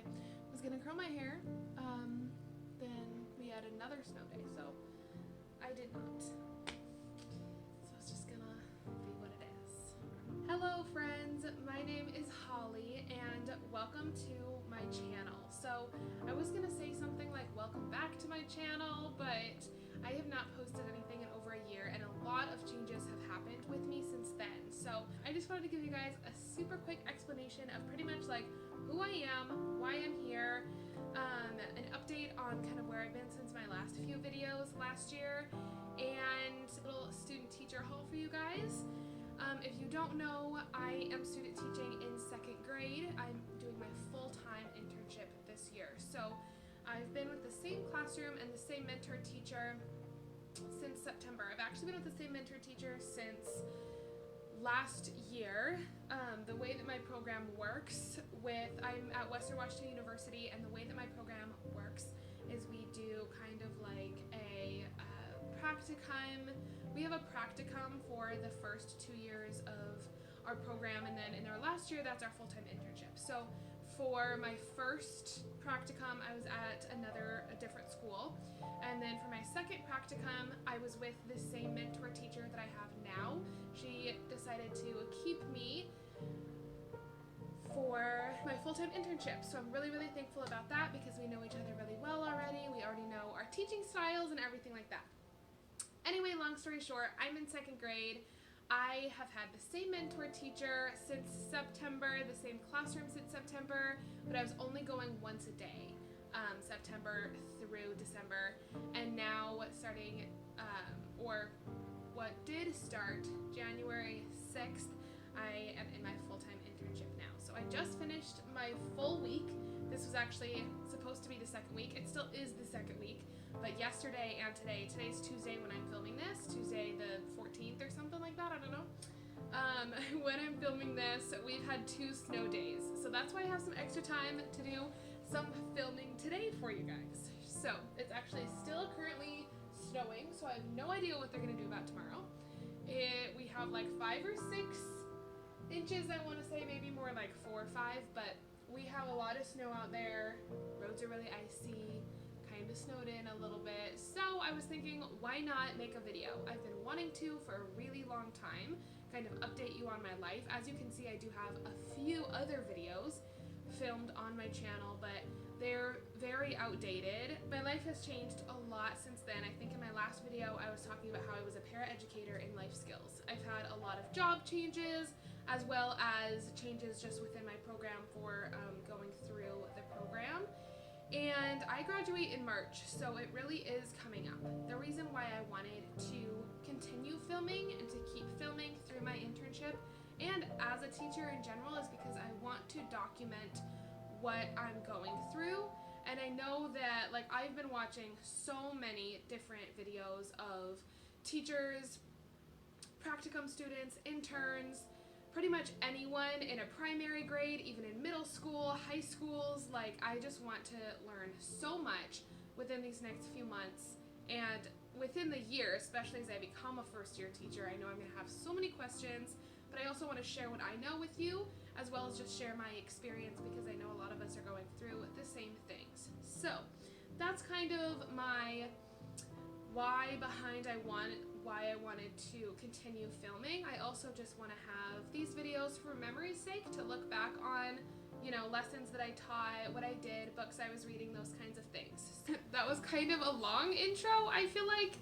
I was gonna curl my hair, then we had another snow day, so I did not. So it's just gonna be what it is. Hello friends, my name is Holly and welcome to my channel. So I was gonna say something like welcome back to my channel, but I have not posted anything in over a year and a lot of changes have happened with me since then. So I just wanted to give you guys a super quick explanation of pretty much like who I am, why I'm here, an update on kind of where I've been since my last few videos last year, and a little student teacher haul for you guys. If you don't know, I am student teaching in 2nd grade. I'm doing my full-time internship this year. So I've been with the same classroom and the same mentor teacher since September. I've actually been with the same mentor teacher since last year. The way that my program works I'm at Western Washington University, and the way that my program works is we do kind of like a practicum. We have a practicum for the first 2 years of our program, and then in our last year, that's our full-time internship. So for my first practicum, I was at a different school, and then for my second practicum, I was with the same mentor teacher that I have now. She decided to keep me for my full-time internship, so I'm really thankful about that because we know each other really well already. We already know our teaching styles and everything like that. Anyway, long story short, I'm in 2nd grade. I have had the same mentor teacher since September, the same classroom since September, but I was only going once a day, September through December, and now starting, what did start January 6th, I am in my full-time internship now. So I just finished my full week. This was actually supposed to be the 2nd week. It still is the 2nd week, but yesterday and today's Tuesday when I'm filming this, Tuesday the 14th or something like that, I don't know. When I'm filming this, we've had 2 snow days. So that's why I have some extra time to do some filming today for you guys. So it's actually still currently snowing, so I have no idea what they're gonna do about tomorrow. We have like 5 or 6 inches, I want to say, maybe more like 4 or 5, but we have a lot of snow out there. Roads are really icy, kind of snowed in a little bit, so I was thinking, why not make a video? I've been wanting to for a really long time, kind of update you on my life. As you can see, I do have a few other videos filmed on my channel, but they're very outdated. My life has changed a lot since then. I think in my last video I was talking about how I was a paraeducator in life skills. I've had a lot of job changes as well as changes just within my program for going through the program. And I graduate in March, so it really is coming up. The reason why I wanted to continue filming and to keep filming through my internship and as a teacher in general is because I want to document what I'm going through. And I know that, like, I've been watching so many different videos of teachers, practicum students, interns, pretty much anyone in a primary grade, even in middle school, high schools. Like, I just want to learn so much within these next few months and within the year, especially as I become a first-year teacher. I know I'm going to have so many questions, but I also want to share what I know with you, as well as just share my experience, because I know a lot of us are going through the same things. So that's kind of my why behind why I wanted to continue filming. I also just want to have these videos for memory's sake, to look back on, you know, lessons that I taught, what I did, books I was reading, those kinds of things. That was kind of a long intro, I feel like,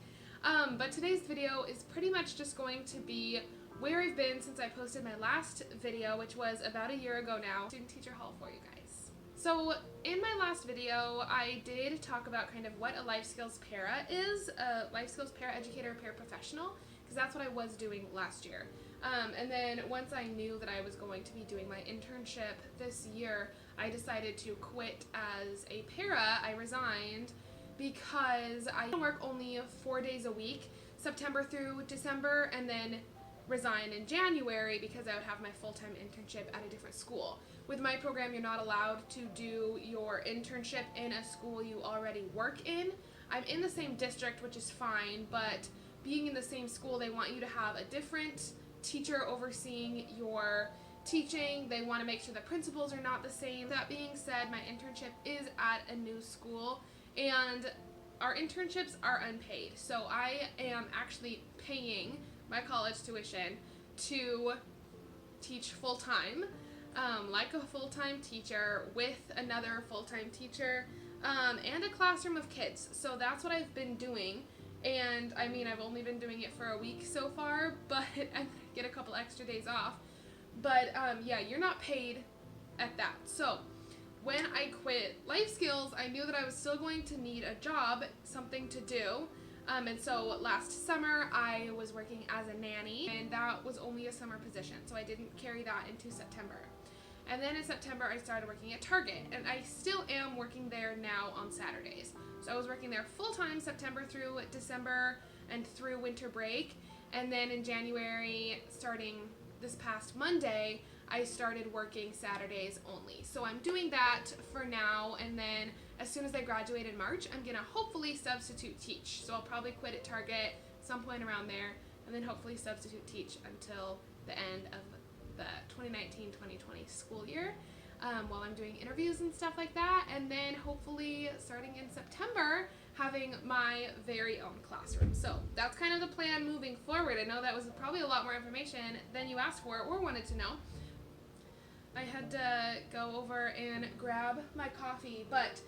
but today's video is pretty much just going to be where I've been since I posted my last video, which was about a year ago now. Student teacher haul for you guys. So in my last video, I did talk about kind of what a life skills para is, a life skills paraeducator, paraprofessional, because that's what I was doing last year. And then once I knew that I was going to be doing my internship this year, I decided to quit as a para. I resigned because I work only 4 days a week, September through December, and then resign in January because I would have my full-time internship at a different school. With my program, you're not allowed to do your internship in a school you already work in. I'm in the same district, which is fine, but being in the same school, they want you to have a different teacher overseeing your teaching. They want to make sure the principals are not the same. That being said, my internship is at a new school, and our internships are unpaid. So I am actually paying my college tuition to teach full-time, like a full-time teacher with another full-time teacher, and a classroom of kids. So that's what I've been doing. And I mean, I've only been doing it for a week so far, but I get a couple extra days off. But yeah, you're not paid at that. So when I quit Life Skills, I knew that I was still going to need a job, something to do. And so last summer I was working as a nanny, and that was only a summer position, so I didn't carry that into September. And then in September I started working at Target, and I still am working there now on Saturdays. So I was working there full-time September through December and through winter break. And then in January, starting this past Monday, I started working Saturdays only. So I'm doing that for now, and then as soon as I graduate in March, I'm gonna hopefully substitute teach. So I'll probably quit at Target some point around there, and then hopefully substitute teach until the end of the 2019-2020 school year, while I'm doing interviews and stuff like that. And then hopefully starting in September, having my very own classroom. So that's kind of the plan moving forward. I know that was probably a lot more information than you asked for or wanted to know. I had to go over and grab my coffee, but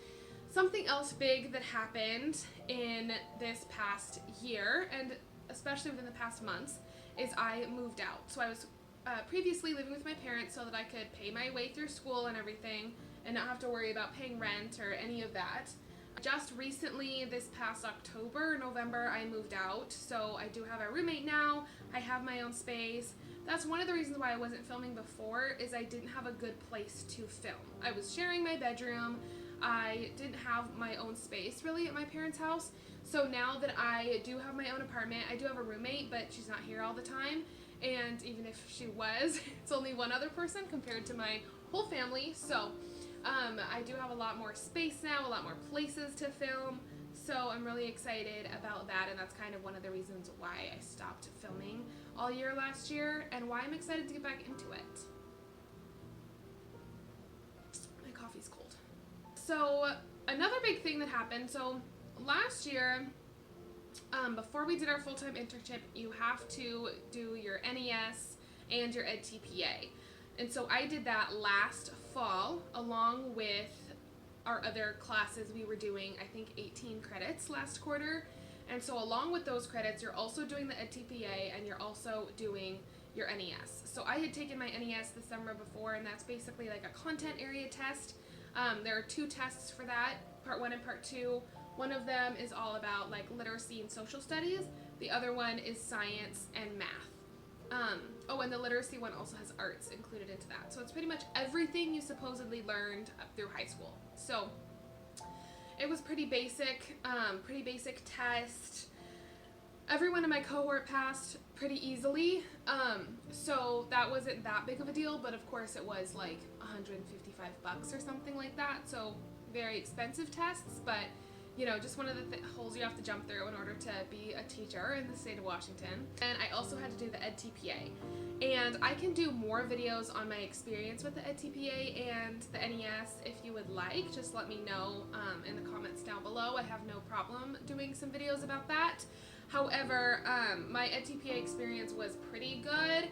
something else big that happened in this past year, and especially within the past months, is I moved out. So I was previously living with my parents so that I could pay my way through school and everything and not have to worry about paying rent or any of that. Just recently, this past October, November, I moved out, so I do have a roommate now. I have my own space. That's one of the reasons why I wasn't filming before, is I didn't have a good place to film. I was sharing my bedroom. I didn't have my own space really at my parents' house. So now that I do have my own apartment, I do have a roommate, but she's not here all the time. And even if she was, it's only one other person compared to my whole family. So I do have a lot more space now, a lot more places to film. So I'm really excited about that, and that's kind of one of the reasons why I stopped filming all year last year and why I'm excited to get back into it. My coffee's cold. So another big thing that happened, so last year, before we did our full-time internship, you have to do your NES and your EdTPA. And so I did that last fall along with our other classes we were doing, I think 18 credits last quarter. And so along with those credits, you're also doing the EdTPA and you're also doing your NES. So I had taken my NES the summer before, and that's basically like a content area test. There are two tests for that, part 1 and part 2. One of them is all about like literacy and social studies. The other one is science and math. Oh, and the literacy one also has arts included into that. So it's pretty much everything you supposedly learned up through high school. So it was pretty basic test. Everyone in my cohort passed pretty easily. So that wasn't that big of a deal, but of course it was like $155 or something like that. So very expensive tests, but you know, just one of the holes you have to jump through in order to be a teacher in the state of Washington. And I also had to do the EdTPA. And I can do more videos on my experience with the EdTPA and the NES if you would like. Just let me know in the comments down below. I have no problem doing some videos about that. However, my EdTPA experience was pretty good.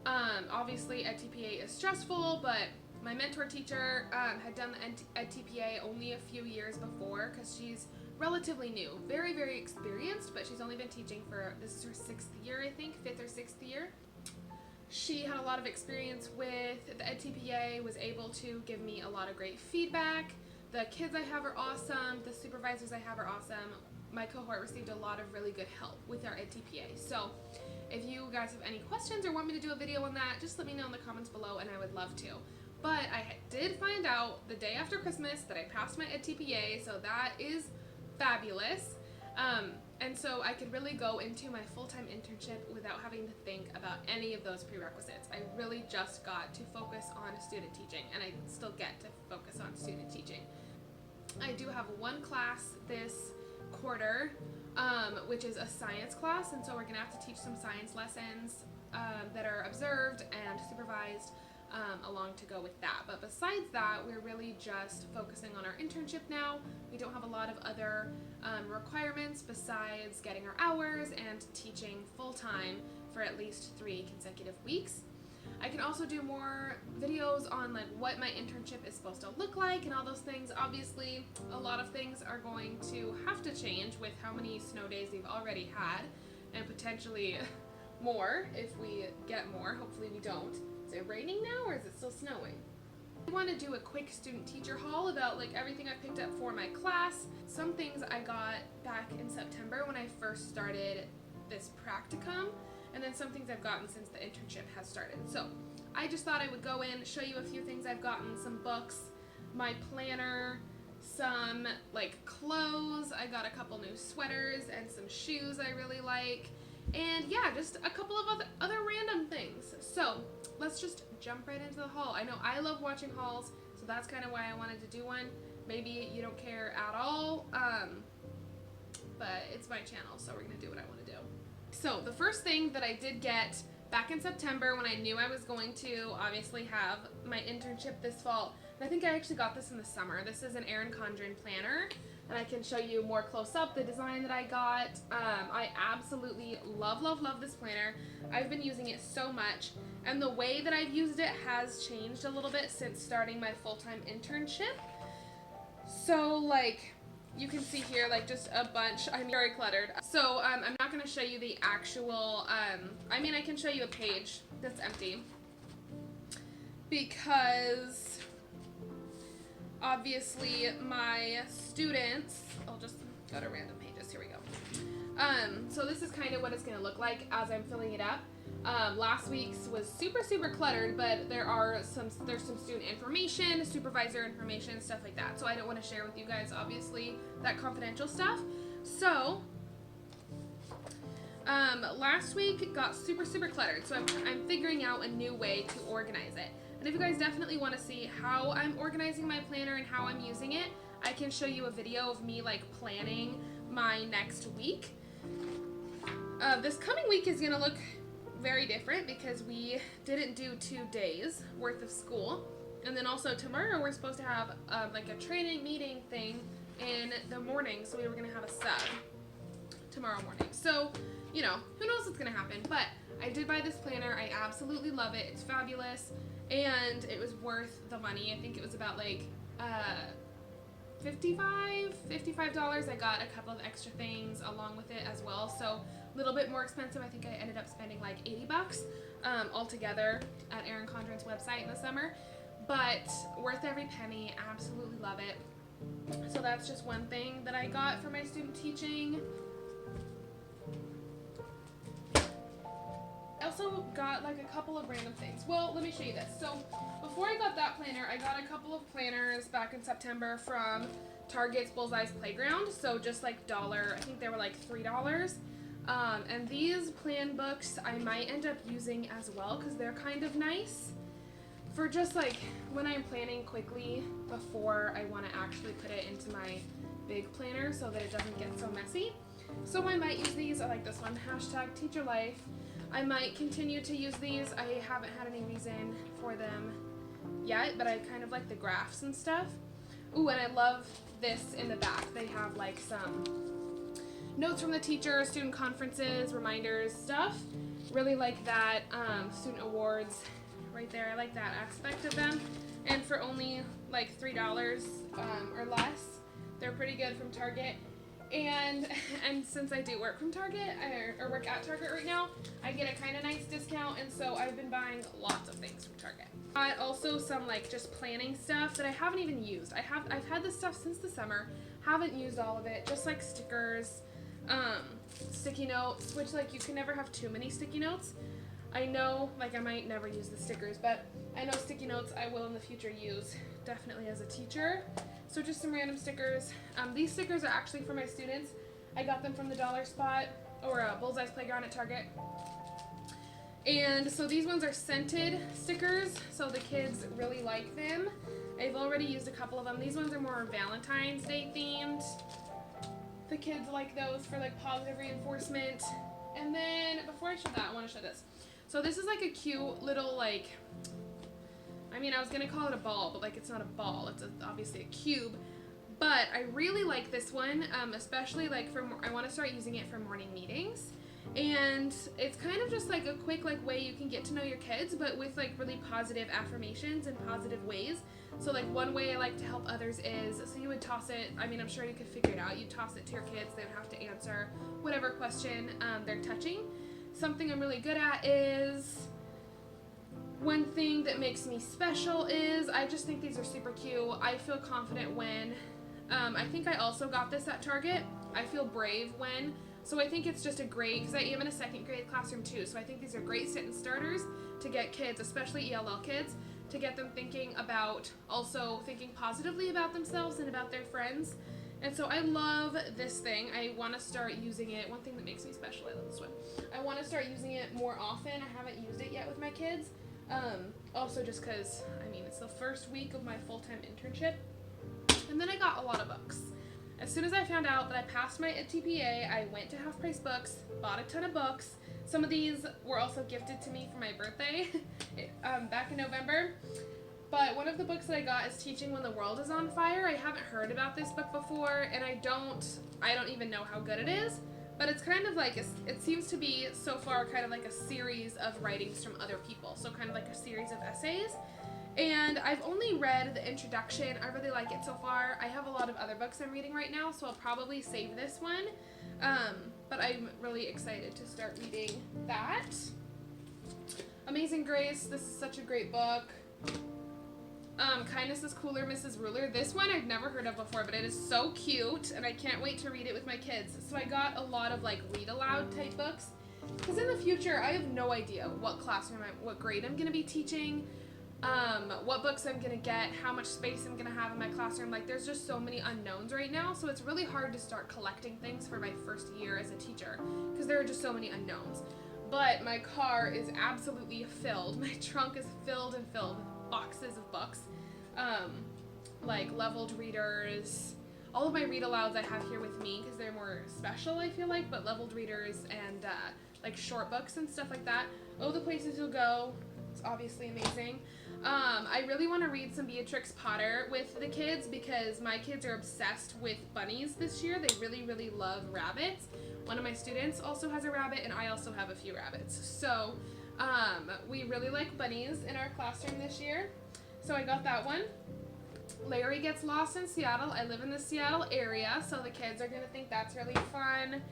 Obviously, EdTPA is stressful, but my mentor teacher had done the EdTPA only a few years before because she's relatively new. Very, very experienced, but she's only been teaching for, this is her 6th year, I think, 5th or 6th year. She had a lot of experience with the EdTPA, was able to give me a lot of great feedback. The kids I have are awesome. The supervisors I have are awesome. My cohort received a lot of really good help with our EdTPA. So if you guys have any questions or want me to do a video on that, just let me know in the comments below and I would love to. But I did find out the day after Christmas that I passed my EdTPA, so that is fabulous. And so I could really go into my full-time internship without having to think about any of those prerequisites. I really just got to focus on student teaching, and I still get to focus on student teaching. I do have one class this quarter, which is a science class, and so we're gonna have to teach some science lessons that are observed and supervised. along to go with that. But besides that, we're really just focusing on our internship now. We don't have a lot of other requirements besides getting our hours and teaching full-time for at least 3 consecutive weeks. I can also do more videos on like what my internship is supposed to look like and all those things. Obviously, a lot of things are going to have to change with how many snow days we've already had, and potentially more if we get more. Hopefully we don't. Is it raining now or is it still snowing? I want to do a quick student teacher haul about like everything I picked up for my class. Some things I got back in September when I first started this practicum, and then some things I've gotten since the internship has started. So I just thought I would go in, show you a few things I've gotten, some books, my planner, some like clothes. I got a couple new sweaters and some shoes I really like. And yeah, just a couple of other random things. So let's just jump right into the haul. I know I love watching hauls, so that's kind of why I wanted to do one. Maybe you don't care at all, but it's my channel, so we're gonna do what I want to do. So the first thing that I did get back in September when I knew I was going to obviously have my internship this fall, and I think I actually got this in the summer. This is an Erin Condren planner, and I can show you more close up the design that I got. I absolutely love, love, love this planner. I've been using it so much, and the way that I've used it has changed a little bit since starting my full-time internship. So like, you can see here like just a bunch. I'm very cluttered. So I'm not going to show you the actual, I mean I can show you a page that's empty because obviously my students, I'll just go to random pages, here we go. So this is kind of what it's going to look like as I'm filling it up. Last week's was super, super cluttered, but there's some student information, supervisor information, stuff like that. So I don't want to share with you guys, obviously, that confidential stuff. So, last week got super, super cluttered. So I'm figuring out a new way to organize it. And if you guys definitely want to see how I'm organizing my planner and how I'm using it, I can show you a video of me like planning my next week. This coming week is going to look very different because we didn't do 2 days worth of school, and then also tomorrow we're supposed to have like a training meeting thing in the morning, so we were gonna have a sub tomorrow morning. So you know, who knows what's gonna happen, but I did buy this planner. I absolutely love it. It's fabulous, and it was worth the money. I think it was about like $55. I got a couple of extra things along with it as well, so a little bit more expensive. I think I ended up spending like $80 altogether at Erin Condren's website in the summer, but worth every penny. Absolutely love it. So that's just one thing that I got for my student teaching. I also got like a couple of random things. Well, let me show you this. So before I got that planner, I got a couple of planners back in September from Target's Bullseye's Playground. So just like $1, I think they were like $3. And these plan books I might end up using as well because they're kind of nice for just like when I'm planning quickly before I want to actually put it into my big planner so that it doesn't get so messy. So I might use these. I like this one, #TeacherLife. I might continue to use these. I haven't had any reason for them yet, but I kind of like the graphs and stuff. Ooh, and I love this in the back. They have like some notes from the teacher, student conferences, reminders, stuff. Really like that. Student awards right there. I like that aspect of them. And for only like $3 or less, they're pretty good from Target. And since I do work from Target, or work at Target right now, I get a kind of nice discount, and so I've been buying lots of things from Target. Also some like just planning stuff that I haven't even used. I've had this stuff since the summer, haven't used all of it, just like stickers, sticky notes, which like you can never have too many sticky notes. I know like I might never use the stickers, but I know sticky notes I will in the future use, definitely as a teacher. So just some random stickers. These stickers are actually for my students. I got them from the Dollar Spot or Bullseye's Playground at Target. And so these ones are scented stickers, so the kids really like them. I've already used a couple of them. These ones are more Valentine's Day themed. The kids like those for like positive reinforcement. And then before I show that, I want to show this. So this is like a cute little like I mean, I was gonna call it a ball, but like it's not a ball, it's obviously a cube. But I really like this one, especially like I want to start using it for morning meetings. And it's kind of just like a quick like way you can get to know your kids, but with like really positive affirmations and positive ways. So like one way I like to help others is, so you would toss it, I mean I'm sure you could figure it out, you toss it to your kids, they would have to answer whatever question they're touching. Something I'm really good at is, one thing that makes me special is, I just think these are super cute. I feel confident when, I think I also got this at Target, I feel brave when. So I think it's just a great, because I am in a second grade classroom too, so I think these are great sit-in starters to get kids, especially ELL kids, to get them thinking about, also thinking positively about themselves and about their friends. And so I love this thing. I want to start using it. One thing that makes me special, I love this one. I want to start using it more often. I haven't used it yet with my kids. Also just because, I mean, it's the first week of my full-time internship. And then I got a lot of books. As soon as I found out that I passed my TPA, I went to Half Price Books, bought a ton of books. Some of these were also gifted to me for my birthday back in November. But one of the books that I got is Teaching When the World is on Fire. I haven't heard about this book before, and I don't even know how good it is. But it's kind of like, it seems to be so far kind of like a series of writings from other people. So kind of like a series of essays. And I've only read the introduction. I really like it so far. I have a lot of other books I'm reading right now, so I'll probably save this one. But I'm really excited to start reading that. Amazing Grace. This is such a great book. Kindness is Cooler, Mrs. Ruler. This one I've never heard of before, but it is so cute, and I can't wait to read it with my kids. So I got a lot of like read aloud type books, because in the future I have no idea what what grade I'm going to be teaching, what books I'm going to get, how much space I'm going to have in my classroom. Like there's just so many unknowns right now, so it's really hard to start collecting things for my first year as a teacher, because there are just so many unknowns. But my car is absolutely filled. My trunk is filled and filled with boxes of books, like leveled readers. All of my read alouds I have here with me because they're more special, I feel like, but leveled readers and like short books and stuff like that. Oh, The Places You'll Go. It's obviously amazing. I really want to read some Beatrix Potter with the kids because my kids are obsessed with bunnies this year. They really, really love rabbits. One of my students also has a rabbit, and I also have a few rabbits. So we really like bunnies in our classroom this year. So I got that one. Larry Gets Lost in Seattle. I live in the Seattle area, so the kids are going to think that's really fun.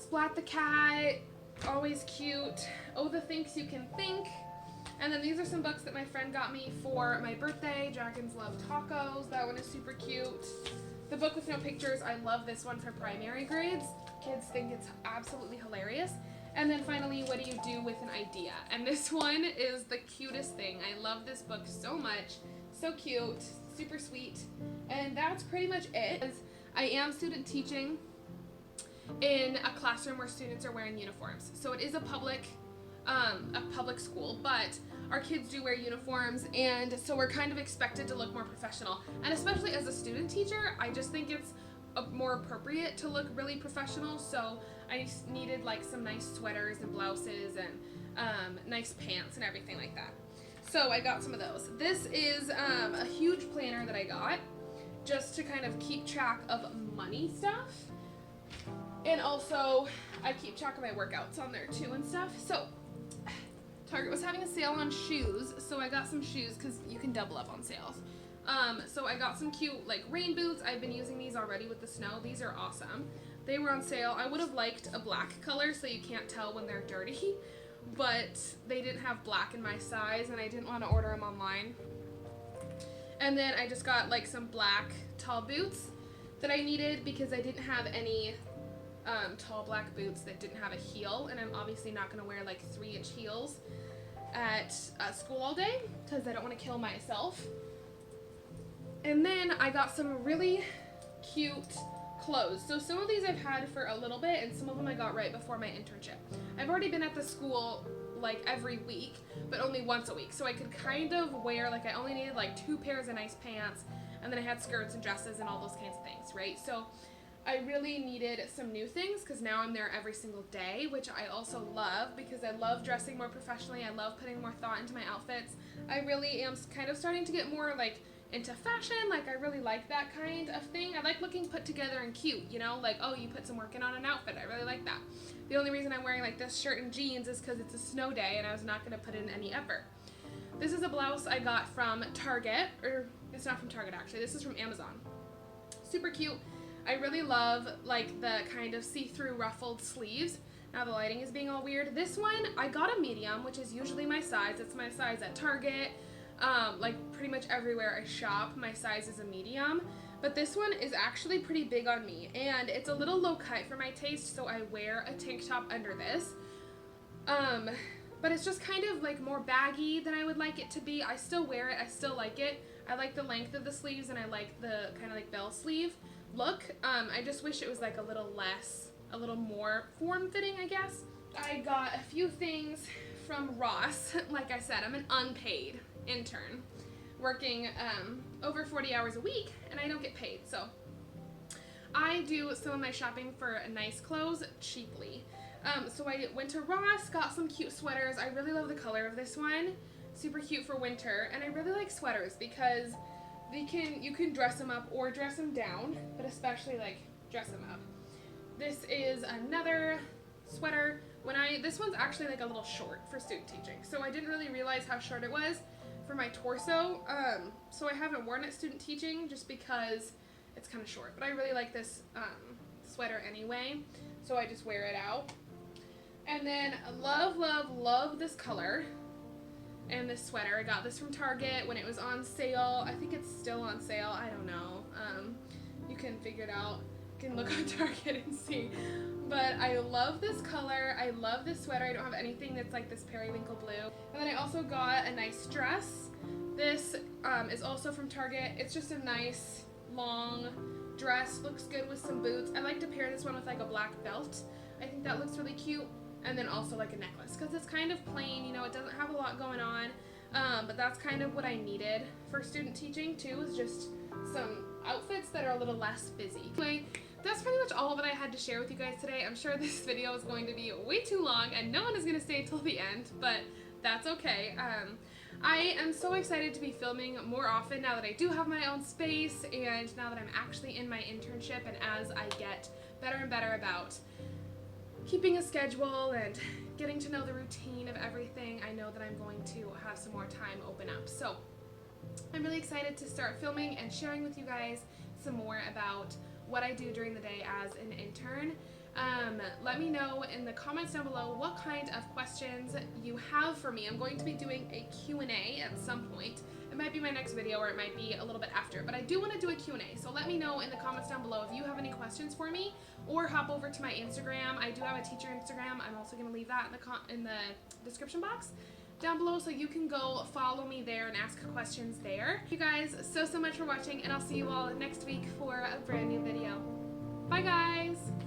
Splat the Cat. Always cute. Oh, The Things You Can Think. And then these are some books that my friend got me for my birthday. Dragons Love Tacos. That one is super cute. The Book with No Pictures. I love this one for primary grades. Kids think it's absolutely hilarious. And then finally, What Do You Do with an Idea? And this one is the cutest thing. I love this book so much. So cute. Super sweet. And that's pretty much it. I am student teaching in a classroom where students are wearing uniforms. So it is a public school, but our kids do wear uniforms, and so we're kind of expected to look more professional. And especially as a student teacher, I just think it's more appropriate to look really professional. So I needed like some nice sweaters and blouses and nice pants and everything like that. So I got some of those. This is a huge planner that I got just to kind of keep track of money stuff. And also I keep track of my workouts on there too and stuff. So Target was having a sale on shoes, so I got some shoes because you can double up on sales. So I got some cute like rain boots. I've been using these already with the snow. These are awesome. They were on sale. I would have liked a black color so you can't tell when they're dirty, but they didn't have black in my size and I didn't want to order them online. And then I just got like some black tall boots that I needed because I didn't have any tall black boots that didn't have a heel, and I'm obviously not going to wear like 3-inch heels at school all day because I don't want to kill myself. And then I got some really cute clothes. So some of these I've had for a little bit, and some of them I got right before my internship. I've already been at the school like every week, but only once a week, so I could kind of wear, like I only needed like 2 pairs of nice pants, and then I had skirts and dresses and all those kinds of things, right? So I really needed some new things because now I'm there every single day, which I also love because I love dressing more professionally. I love putting more thought into my outfits. I really am kind of starting to get more like into fashion. Like I really like that kind of thing. I like looking put together and cute, you know, like, oh, you put some work in on an outfit. I really like that. The only reason I'm wearing like this shirt and jeans is because it's a snow day and I was not going to put in any effort. This is a blouse I got from Target, or it's not from Target actually. This is from Amazon. Super cute. I really love like the kind of see-through ruffled sleeves. Now the lighting is being all weird. This one, I got a medium, which is usually my size. It's my size at Target. Like pretty much everywhere I shop, my size is a medium. But this one is actually pretty big on me, and it's a little low cut for my taste, so I wear a tank top under this. But it's just kind of like more baggy than I would like it to be. I still wear it, I still like it. I like the length of the sleeves, and I like the kind of like bell sleeve look. I just wish it was like a little more form-fitting, I guess. I got a few things from Ross. Like I said, I'm an unpaid intern working over 40 hours a week, and I don't get paid, so I do some of my shopping for nice clothes cheaply. So I went to Ross, got some cute sweaters. I really love the color of this one. Super cute for winter, and I really like sweaters because you can dress them up or dress them down, but especially like dress them up. This is another sweater. This one's actually like a little short for student teaching, so I didn't really realize how short it was for my torso. So I haven't worn it student teaching just because it's kind of short, but I really like this sweater anyway, so I just wear it out. And then love this color and this sweater. I got this from Target when it was on sale. I think it's still on sale. I don't know. You can figure it out. You can look on Target and see. But I love this color. I love this sweater. I don't have anything that's like this periwinkle blue. And then I also got a nice dress. This is also from Target. It's just a nice long dress. Looks good with some boots. I like to pair this one with like a black belt. I think that looks really cute. And then also like a necklace because it's kind of plain, you know, it doesn't have a lot going on, but that's kind of what I needed for student teaching too, is just some outfits that are a little less busy. Anyway, that's pretty much all that I had to share with you guys today. I'm sure this video is going to be way too long and no one is going to stay till the end, but that's okay. I am so excited to be filming more often now that I do have my own space and now that I'm actually in my internship, and as I get better and better about keeping a schedule and getting to know the routine of everything, I know that I'm going to have some more time open up. So I'm really excited to start filming and sharing with you guys some more about what I do during the day as an intern. Let me know in the comments down below what kind of questions you have for me. I'm going to be doing a Q&A at some point. It might be my next video or it might be a little bit after, but I do want to do a Q&A, so let me know in the comments down below if you have any questions for me, or hop over to my Instagram. I do have a teacher Instagram. I'm also going to leave that in the description box down below, so you can go follow me there and ask questions there. Thank you guys so much for watching, and I'll see you all next week for a brand new video. Bye guys!